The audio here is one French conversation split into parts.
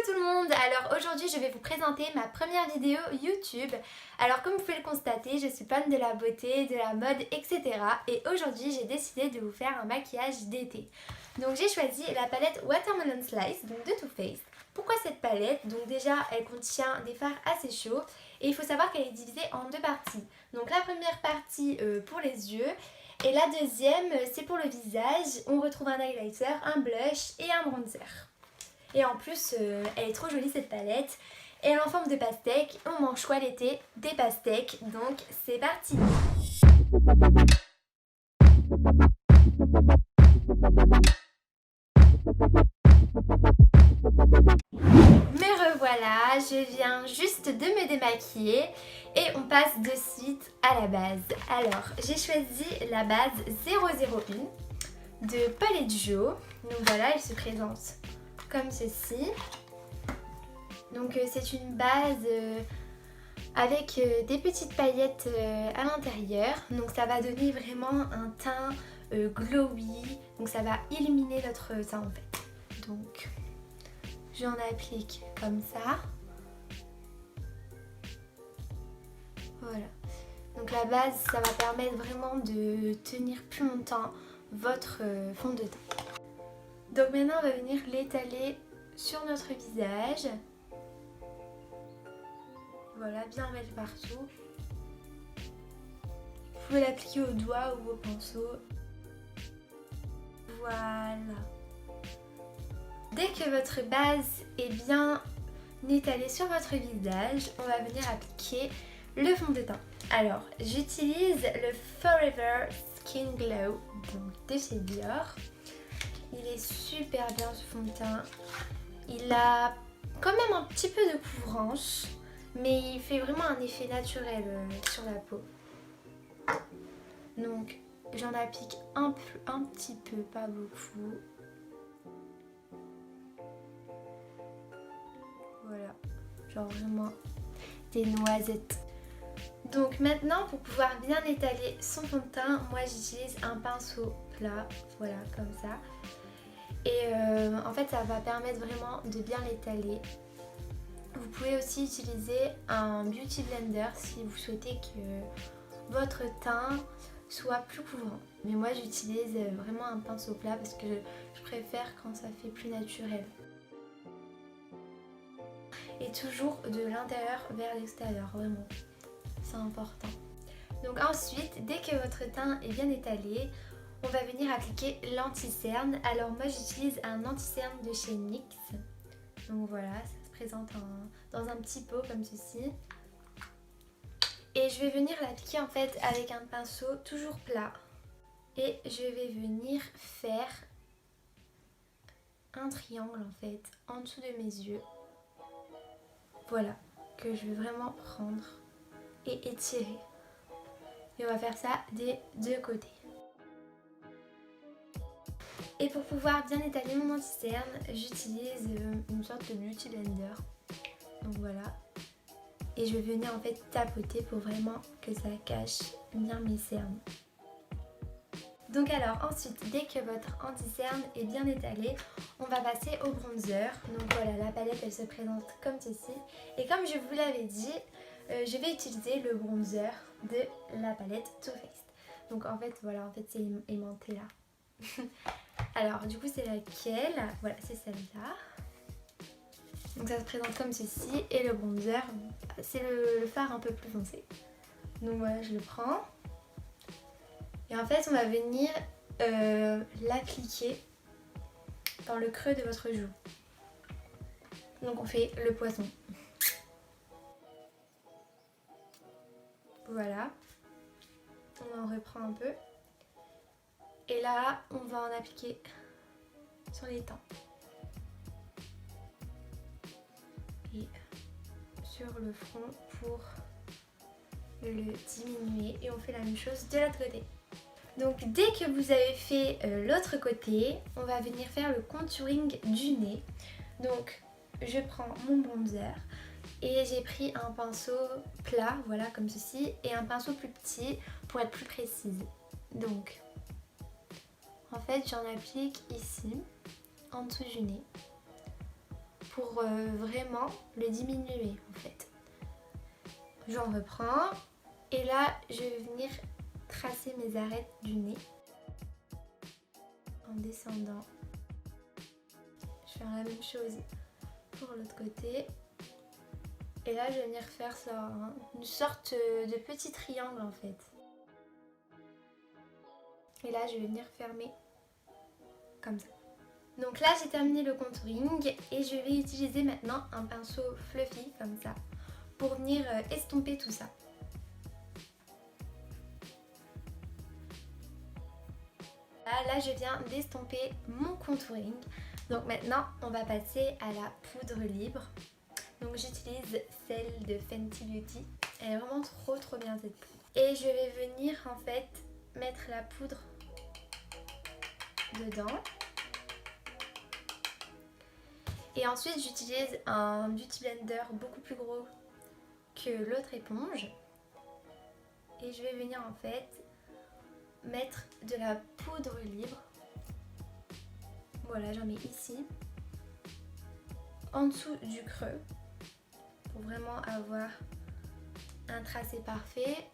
tout le monde. Alors aujourd'hui je vais vous présenter ma première vidéo YouTube. Alors comme vous pouvez le constater, je suis fan de la beauté, de la mode, etc. Et aujourd'hui j'ai décidé de vous faire un maquillage d'été. Donc j'ai choisi la palette Watermelon Slice, donc de Too Faced. Pourquoi cette palette? Donc déjà elle contient des fards assez chauds et il faut savoir qu'elle est divisée en deux parties. Donc la première partie pour les yeux et la deuxième c'est pour le visage. On retrouve un highlighter, un blush et un bronzer. Et en plus, elle est trop jolie cette palette. Elle est en forme de pastèque. On mange quoi l'été? Des pastèques. Donc c'est parti! Me revoilà, je viens juste de me démaquiller et on passe de suite à la base. Alors, j'ai choisi la base 001 de Palette Jo. Donc voilà, elle se présente comme ceci. Donc c'est une base avec des petites paillettes à l'intérieur. Donc ça va donner vraiment un teint glowy. Donc ça va illuminer notre teint en fait. Donc j'en applique comme ça. Voilà. Donc la base, ça va permettre vraiment de tenir plus longtemps votre fond de teint. Donc maintenant on va venir l'étaler sur notre visage. Voilà, bien mettre partout. Vous pouvez l'appliquer au doigt ou au pinceau. Voilà. Dès que votre base est bien étalée sur votre visage, on va venir appliquer le fond de teint. Alors, j'utilise le Forever Skin Glow donc de chez Dior. Il est super bien ce fond de teint. Il a quand même un petit peu de couvrance, mais il fait vraiment un effet naturel sur la peau. Donc j'en applique un petit peu, pas beaucoup. Voilà, genre vraiment des noisettes. Donc maintenant pour pouvoir bien étaler son fond de teint, moi j'utilise un pinceau plat, voilà comme ça. Et en fait ça va permettre vraiment de bien l'étaler. Vous pouvez aussi utiliser un beauty blender si vous souhaitez que votre teint soit plus couvrant. Mais moi j'utilise vraiment un pinceau plat parce que je préfère quand ça fait plus naturel. Et toujours de l'intérieur vers l'extérieur, vraiment. C'est important. Donc ensuite, dès que votre teint est bien étalé, on va venir appliquer l'anti-cerne. Alors moi j'utilise un anti-cerne de chez NYX. Donc voilà, ça se présente dans un petit pot comme ceci. Et je vais venir l'appliquer en fait avec un pinceau toujours plat. Et je vais venir faire un triangle en fait en dessous de mes yeux. Voilà, que je vais vraiment prendre et étirer. Et on va faire ça des deux côtés. Et pour pouvoir bien étaler mon anti-cerne, j'utilise une sorte de beauty blender. Donc voilà. Et je vais venir en fait tapoter pour vraiment que ça cache bien mes cernes. Donc alors ensuite, dès que votre anti-cerne est bien étalé, on va passer au bronzer. Donc voilà, la palette elle se présente comme ceci. Et comme je vous l'avais dit, je vais utiliser le bronzer de la palette Too Faced. Donc en fait voilà, c'est aimanté là. Alors du coup c'est laquelle? Voilà, c'est celle-là. Donc ça se présente comme ceci et le bronzer, c'est le fard un peu plus foncé. Donc voilà, je le prends. Et en fait on va venir l'appliquer dans le creux de votre joue. Donc on fait le poisson. Voilà. On en reprend un peu. Et là on va en appliquer sur les tempes. Et sur le front pour le diminuer et on fait la même chose de l'autre côté. Donc dès que vous avez fait l'autre côté, on va venir faire le contouring du nez. Donc je prends mon bronzer et j'ai pris un pinceau plat, voilà comme ceci, et un pinceau plus petit pour être plus précise. Donc en fait j'en applique ici, en dessous du nez, pour vraiment le diminuer en fait. J'en reprends et là je vais venir tracer mes arêtes du nez en descendant. Je fais la même chose pour l'autre côté. Et là je vais venir faire ça, hein, une sorte de petit triangle en fait. Et là je vais venir fermer comme ça. Donc là j'ai terminé le contouring et je vais utiliser maintenant un pinceau fluffy comme ça pour venir estomper tout ça. Là je viens d'estomper mon contouring. Donc maintenant on va passer à la poudre libre. Donc j'utilise celle de Fenty Beauty. Elle est vraiment trop bien cette poudre. Et je vais venir en fait mettre la poudre dedans. Et ensuite j'utilise un Beauty Blender beaucoup plus gros que l'autre éponge. Et je vais venir en fait mettre de la poudre libre. Voilà, j'en mets ici. En dessous du creux. Pour vraiment avoir un tracé parfait.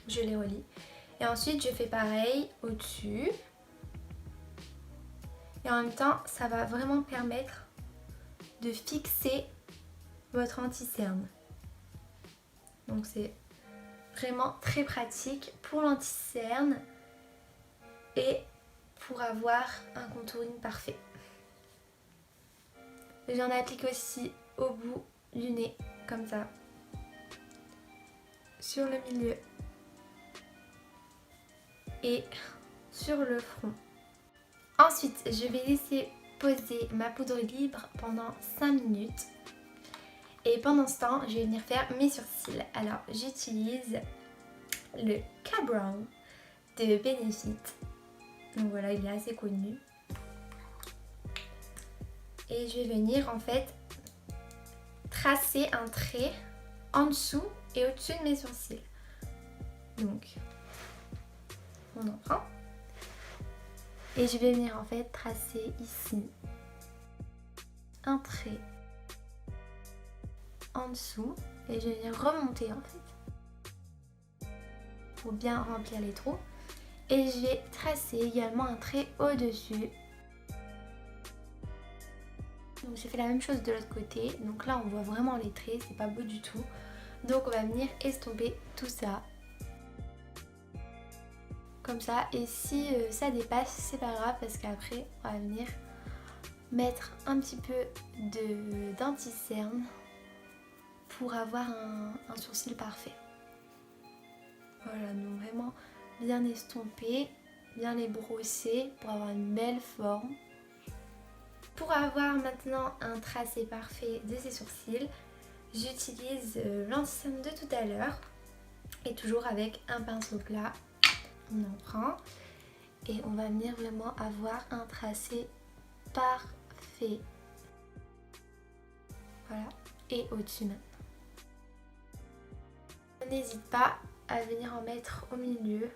Je les relie. Et ensuite je fais pareil au-dessus. Et en même temps, ça va vraiment permettre de fixer votre anti-cerne. Donc c'est vraiment très pratique pour l'anti-cerne et pour avoir un contouring parfait. J'en applique aussi au bout du nez, comme ça, sur le milieu et sur le front. Ensuite, je vais laisser poser ma poudre libre pendant 5 minutes. Et pendant ce temps, je vais venir faire mes sourcils. Alors, j'utilise le K-Brown de Benefit. Donc voilà, il est assez connu. Et je vais venir en fait tracer un trait en dessous et au-dessus de mes sourcils. Donc, on en prend. Et je vais venir en fait tracer ici un trait en dessous et je vais venir remonter en fait pour bien remplir les trous. Et je vais tracer également un trait au-dessus. Donc j'ai fait la même chose de l'autre côté. Donc là on voit vraiment les traits, c'est pas beau du tout. Donc on va venir estomper tout ça. Comme ça, et si ça dépasse, c'est pas grave parce qu'après on va venir mettre un petit peu d'anti-cerne pour avoir un sourcil parfait. Voilà, donc vraiment bien estomper, bien les brosser pour avoir une belle forme. Pour avoir maintenant un tracé parfait de ces sourcils, j'utilise l'anti-cerne de tout à l'heure et toujours avec un pinceau plat. On en prend et on va venir vraiment avoir un tracé parfait. Voilà, et au-dessus maintenant. N'hésite pas à venir en mettre au milieu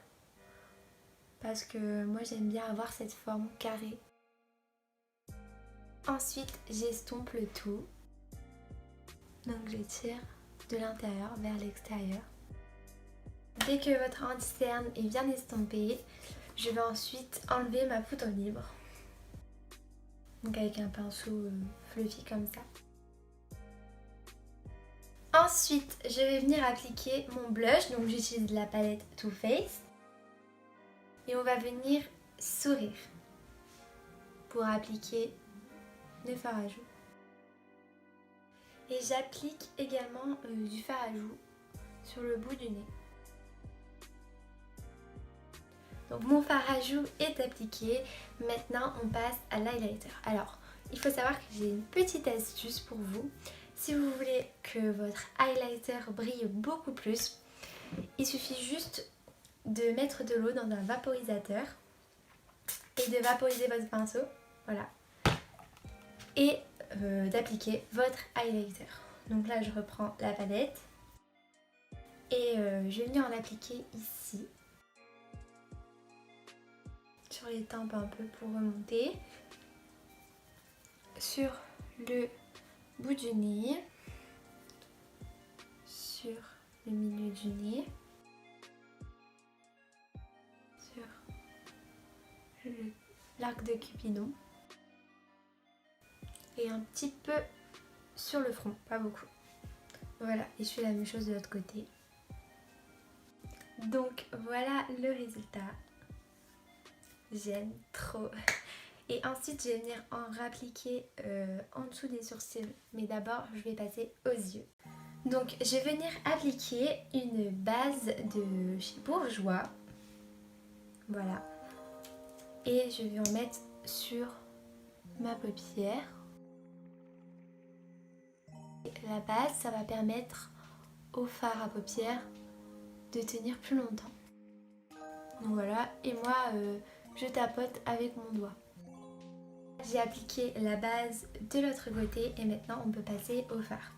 parce que moi j'aime bien avoir cette forme carrée. Ensuite j'estompe le tout. Donc je tire de l'intérieur vers l'extérieur. Dès que votre anti-cerne est bien estompé, je vais ensuite enlever ma poudre libre. Donc avec un pinceau fluffy comme ça. Ensuite, je vais venir appliquer mon blush. Donc j'utilise la palette Too Faced. Et on va venir sourire pour appliquer le fard à joues. Et j'applique également du fard à joues sur le bout du nez. Donc mon fard à joues est appliqué, maintenant on passe à l'highlighter. Alors, il faut savoir que j'ai une petite astuce pour vous. Si vous voulez que votre highlighter brille beaucoup plus, il suffit juste de mettre de l'eau dans un vaporisateur et de vaporiser votre pinceau, voilà, et d'appliquer votre highlighter. Donc là je reprends la palette et je vais venir en appliquer ici. Sur sur les tempes un peu pour remonter. Sur le bout du nez. Sur le milieu du nez. Sur l'arc de Cupidon. Et un petit peu sur le front, pas beaucoup. Voilà, et je fais la même chose de l'autre côté. Donc voilà le résultat. J'aime trop. Et ensuite je vais venir en rappliquer en dessous des sourcils. Mais d'abord je vais passer aux yeux. Donc je vais venir appliquer une base de chez Bourjois. Voilà. Et je vais en mettre sur ma paupière. La base, ça va permettre au fard à paupières de tenir plus longtemps. Donc voilà, et moi je tapote avec mon doigt. J'ai appliqué la base de l'autre côté et maintenant on peut passer au fard.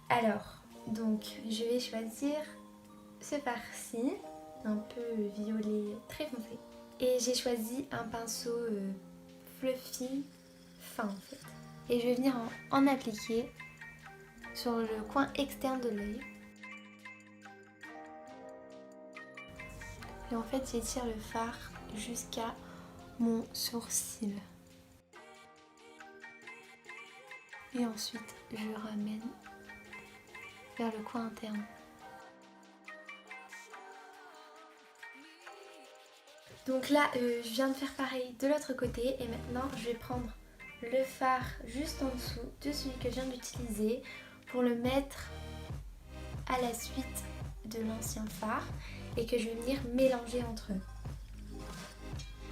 Alors, donc je vais choisir ce fard-ci, un peu violet très foncé. Et j'ai choisi un pinceau fluffy fin en fait. Et je vais venir en appliquer sur le coin externe de l'œil. Et en fait j'étire le fard jusqu'à mon sourcil. Et ensuite je ramène vers le coin interne. Donc là je viens de faire pareil de l'autre côté et maintenant je vais prendre le fard juste en dessous de celui que je viens d'utiliser pour le mettre à la suite de l'ancien fard et que je vais venir mélanger entre eux.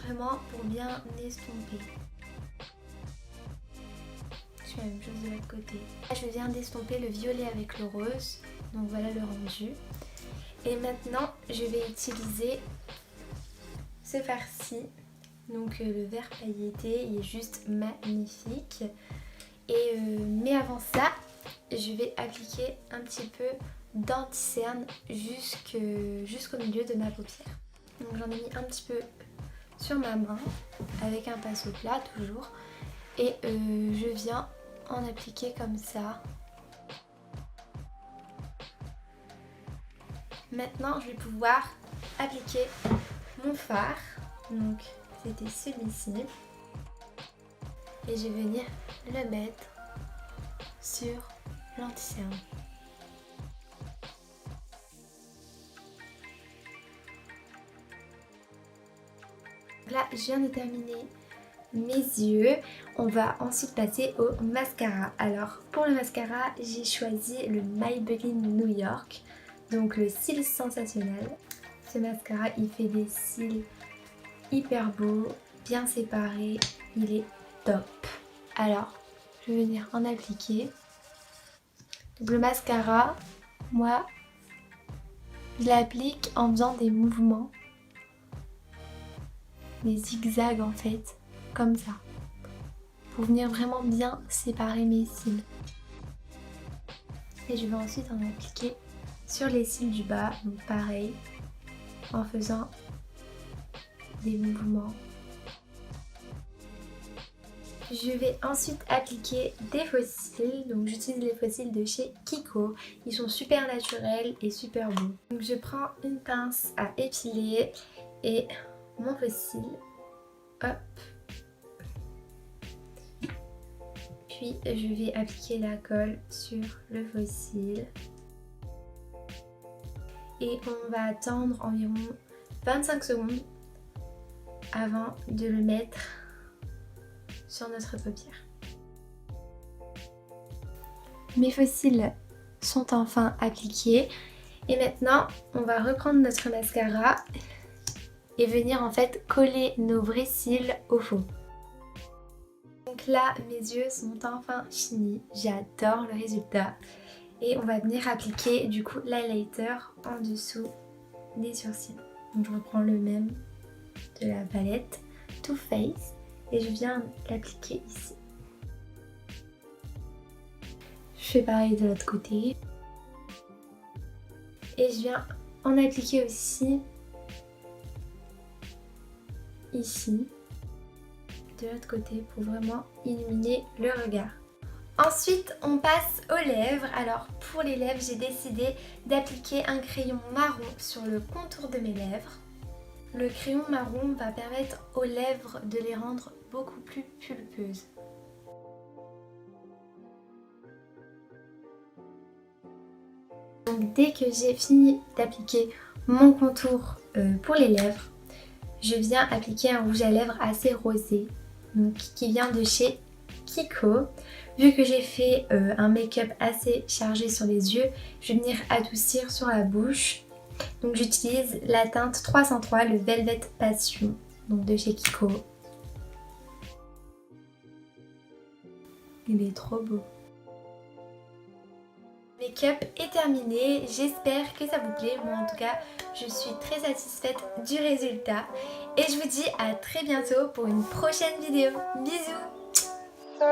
Vraiment pour bien estomper. Je fais la même chose de l'autre côté. Là, je viens d'estomper le violet avec le rose, donc voilà le rendu. Et maintenant je vais utiliser ce fard-ci, donc le vert pailleté, il est juste magnifique. Et mais avant ça, je vais appliquer un petit peu d'anti-cerne jusqu'au milieu de ma paupière. Donc j'en ai mis un petit peu sur ma main avec un pinceau plat toujours et je viens en appliquer comme ça. Maintenant je vais pouvoir appliquer mon fard, donc c'était celui-ci et je vais venir le mettre sur l'anti-cerne. Là je viens de terminer mes yeux, on va ensuite passer au mascara. Alors pour le mascara j'ai choisi le Maybelline New York, donc le cils sensationnel. Ce mascara il fait des cils hyper beaux, bien séparés, il est top. Alors je vais venir en appliquer. Donc le mascara, moi je l'applique en faisant des mouvements, des zigzags en fait, comme ça, pour venir vraiment bien séparer mes cils. Et je vais ensuite en appliquer sur les cils du bas, donc pareil, en faisant des mouvements. Je vais ensuite appliquer des faux cils, donc j'utilise les faux cils de chez Kiko, ils sont super naturels et super beaux. Donc je prends une pince à épiler et mon faux cil, hop, puis je vais appliquer la colle sur le faux cil et on va attendre environ 25 secondes avant de le mettre sur notre paupière. Mes faux cils sont enfin appliqués et maintenant on va reprendre notre mascara et venir en fait coller nos vrais cils au fond. Donc là mes yeux sont enfin finis, j'adore le résultat et on va venir appliquer du coup l'highlighter en dessous des sourcils. Donc je reprends le même de la palette Too Faced et je viens l'appliquer ici. Je fais pareil de l'autre côté et je viens en appliquer aussi ici de l'autre côté pour vraiment illuminer le regard. Ensuite, on passe aux lèvres. Alors pour les lèvres, j'ai décidé d'appliquer un crayon marron sur le contour de mes lèvres. Le crayon marron va permettre aux lèvres de les rendre beaucoup plus pulpeuses. Donc dès que j'ai fini d'appliquer mon contour pour les lèvres, je viens appliquer un rouge à lèvres assez rosé, donc qui vient de chez Kiko. Vu que j'ai fait un make-up assez chargé sur les yeux, je vais venir adoucir sur la bouche. Donc j'utilise la teinte 303, le Velvet Passion, donc de chez Kiko. Il est trop beau. Le make-up est terminé, j'espère que ça vous plaît. Moi en tout cas, je suis très satisfaite du résultat. Et je vous dis à très bientôt pour une prochaine vidéo. Bisous!